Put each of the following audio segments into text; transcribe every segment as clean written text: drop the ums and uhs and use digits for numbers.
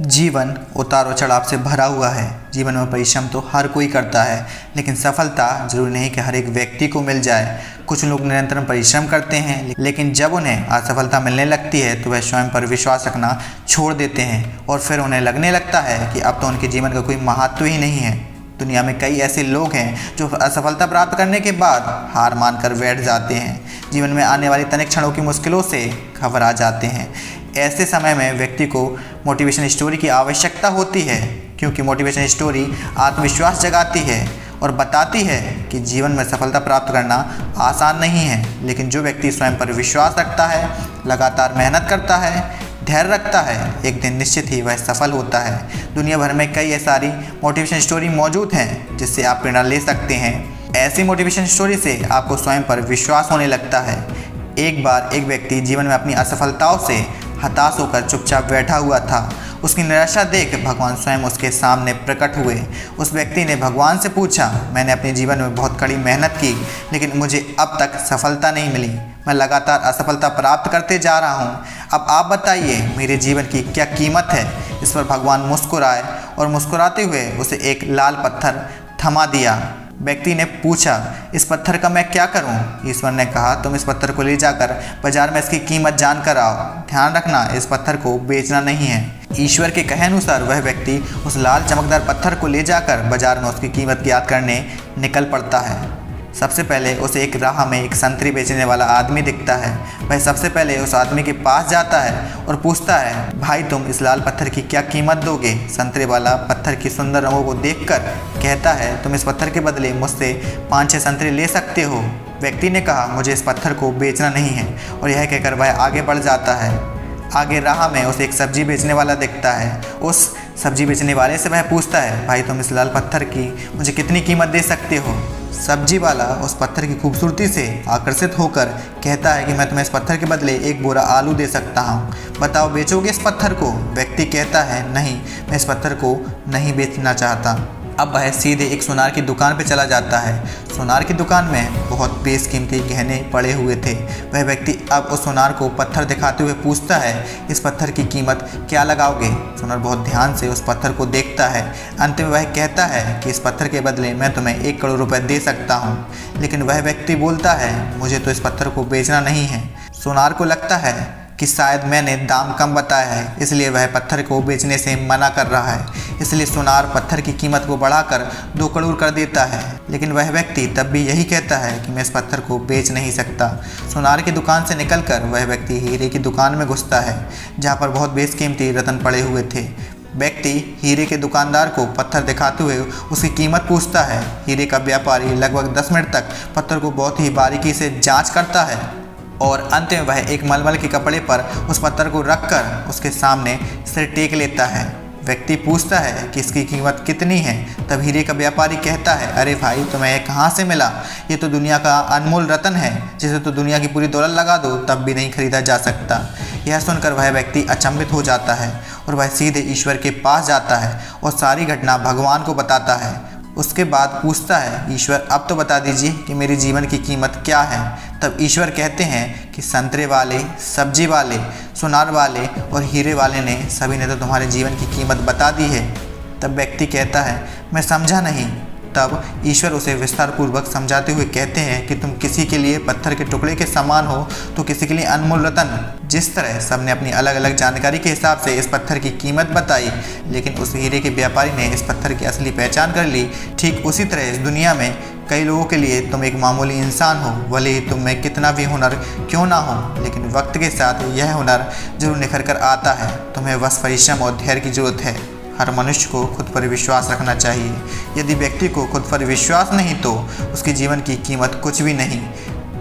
जीवन उतार चढ़ाव से भरा हुआ है। जीवन में परिश्रम तो हर कोई करता है, लेकिन सफलता जरूरी नहीं कि हर एक व्यक्ति को मिल जाए। कुछ लोग निरंतर परिश्रम करते हैं, लेकिन जब उन्हें असफलता मिलने लगती है तो वह स्वयं पर विश्वास रखना छोड़ देते हैं और फिर उन्हें लगने लगता है कि अब तो उनके जीवन का कोई महत्व ही नहीं है। दुनिया में कई ऐसे लोग हैं जो असफलता प्राप्त करने के बाद हार मानकर बैठ जाते हैं। जीवन में आने वाली तनिक क्षणों की मुश्किलों से घबरा जाते हैं। ऐसे समय में व्यक्ति को मोटिवेशन स्टोरी की आवश्यकता होती है, क्योंकि मोटिवेशन स्टोरी आत्मविश्वास जगाती है और बताती है कि जीवन में सफलता प्राप्त करना आसान नहीं है, लेकिन जो व्यक्ति स्वयं पर विश्वास रखता है, लगातार मेहनत करता है, धैर्य रखता है, एक दिन निश्चित ही वह सफल होता है। दुनिया भर में कई सारी मोटिवेशन स्टोरी मौजूद हैं जिससे आप प्रेरणा ले सकते हैं। ऐसी मोटिवेशन स्टोरी से आपको स्वयं पर विश्वास होने लगता है। एक बार एक व्यक्ति जीवन में अपनी असफलताओं से हताश होकर चुपचाप बैठा हुआ था। उसकी निराशा देख भगवान स्वयं उसके सामने प्रकट हुए। उस व्यक्ति ने भगवान से पूछा, मैंने अपने जीवन में बहुत कड़ी मेहनत की, लेकिन मुझे अब तक सफलता नहीं मिली। मैं लगातार असफलता प्राप्त करते जा रहा हूँ। अब आप बताइए, मेरे जीवन की क्या कीमत है। इस पर भगवान मुस्कुराए और मुस्कुराते हुए उसे एक लाल पत्थर थमा दिया। व्यक्ति ने पूछा, इस पत्थर का मैं क्या करूं? ईश्वर ने कहा, तुम इस पत्थर को ले जाकर बाजार में इसकी कीमत जान कर आओ। ध्यान रखना, इस पत्थर को बेचना नहीं है। ईश्वर के कहे अनुसार वह व्यक्ति उस लाल चमकदार पत्थर को ले जाकर बाजार में उसकी कीमत ज्ञात करने निकल पड़ता है। सबसे पहले उसे एक राह में एक संतरी बेचने वाला आदमी दिखता है। वह सबसे पहले उस आदमी के पास जाता है और पूछता है, भाई तुम इस लाल पत्थर की क्या कीमत दोगे? संतरे वाला पत्थर की सुंदर रंगों को देखकर कहता है, तुम इस पत्थर के बदले मुझसे 5-6 संतरे ले सकते हो। व्यक्ति ने कहा, मुझे इस पत्थर को बेचना नहीं है, और यह कहकर वह आगे बढ़ जाता है। आगे राह में उसे एक सब्जी बेचने वाला दिखता है। उस सब्जी बेचने वाले से वह पूछता है, भाई तुम इस लाल पत्थर की मुझे कितनी कीमत दे सकते हो? सब्जी वाला उस पत्थर की खूबसूरती से आकर्षित होकर कहता है कि मैं तुम्हें इस पत्थर के बदले एक बोरा आलू दे सकता हूँ। बताओ, बेचोगे इस पत्थर को? व्यक्ति कहता है, नहीं, मैं इस पत्थर को नहीं बेचना चाहता। अब वह सीधे एक सुनार की दुकान पर चला जाता है। सुनार की दुकान में बहुत बेशकीमती गहने पड़े हुए थे। वह व्यक्ति अब उस सुनार को पत्थर दिखाते हुए पूछता है, इस पत्थर की कीमत क्या लगाओगे? सुनार बहुत ध्यान से उस पत्थर को देखता है। अंत में वह कहता है कि इस पत्थर के बदले मैं तुम्हें 1 करोड़ रुपए दे सकता हूँ। लेकिन वह व्यक्ति बोलता है, मुझे तो इस पत्थर को बेचना नहीं है। सुनार को लगता है कि शायद मैंने दाम कम बताया है, इसलिए वह पत्थर को बेचने से मना कर रहा है। इसलिए सुनार पत्थर की कीमत को बढ़ाकर 2 करोड़ कर देता है। लेकिन वह व्यक्ति तब भी यही कहता है कि मैं इस पत्थर को बेच नहीं सकता। सुनार की दुकान से निकलकर वह व्यक्ति हीरे की दुकान में घुसता है, जहाँ पर बहुत बेशकीमती रत्न पड़े हुए थे। व्यक्ति हीरे के दुकानदार को पत्थर दिखाते हुए उसकी कीमत पूछता है। हीरे का व्यापारी लगभग 10 मिनट तक पत्थर को बहुत ही बारीकी से जाँच करता है और अंत में वह एक मलमल के कपड़े पर उस पत्थर को रखकर उसके सामने सिर टेक लेता है। व्यक्ति पूछता है कि इसकी कीमत कितनी है? तब हीरे का व्यापारी कहता है, अरे भाई, तुम्हें यह कहाँ से मिला? ये तो दुनिया का अनमोल रत्न है, जिसे तो दुनिया की पूरी दौलत लगा दो तब भी नहीं खरीदा जा सकता। यह सुनकर वह व्यक्ति अचंभित हो जाता है और वह सीधे ईश्वर के पास जाता है और सारी घटना भगवान को बताता है। उसके बाद पूछता है, ईश्वर अब तो बता दीजिए कि मेरे जीवन की कीमत क्या है? तब ईश्वर कहते हैं कि संतरे वाले, सब्जी वाले, सुनार वाले और हीरे वाले ने सभी ने तो तुम्हारे जीवन की कीमत बता दी है। तब व्यक्ति कहता है, मैं समझा नहीं। तब ईश्वर उसे विस्तार पूर्वक समझाते हुए कहते हैं कि तुम किसी के लिए पत्थर के टुकड़े के समान हो तो किसी के लिए अनमोल रत्न। जिस तरह सबने अपनी अलग अलग जानकारी के हिसाब से इस पत्थर की कीमत बताई, लेकिन उस हीरे के व्यापारी ने इस पत्थर की असली पहचान कर ली, ठीक उसी तरह इस दुनिया में कई लोगों के लिए तुम एक मामूली इंसान हो। भले ही तुम में कितना भी हुनर क्यों ना हो, लेकिन वक्त के साथ यह हुनर जरूर निखर कर आता है। तुम्हें बस परिश्रम और धैर्य की जरूरत है। हर मनुष्य को खुद पर विश्वास रखना चाहिए। यदि व्यक्ति को खुद पर विश्वास नहीं तो उसके जीवन की कीमत कुछ भी नहीं,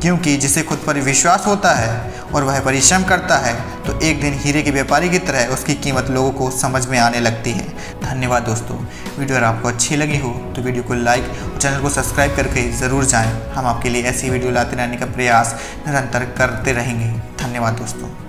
क्योंकि जिसे खुद पर विश्वास होता है और वह परिश्रम करता है तो एक दिन हीरे के व्यापारी की तरह उसकी कीमत लोगों को समझ में आने लगती है। धन्यवाद दोस्तों। वीडियो अगर आपको अच्छी लगी हो तो वीडियो को लाइक और चैनल को सब्सक्राइब करके ज़रूर जाएं। हम आपके लिए ऐसी वीडियो लाते रहने का प्रयास निरंतर करते रहेंगे। धन्यवाद दोस्तों।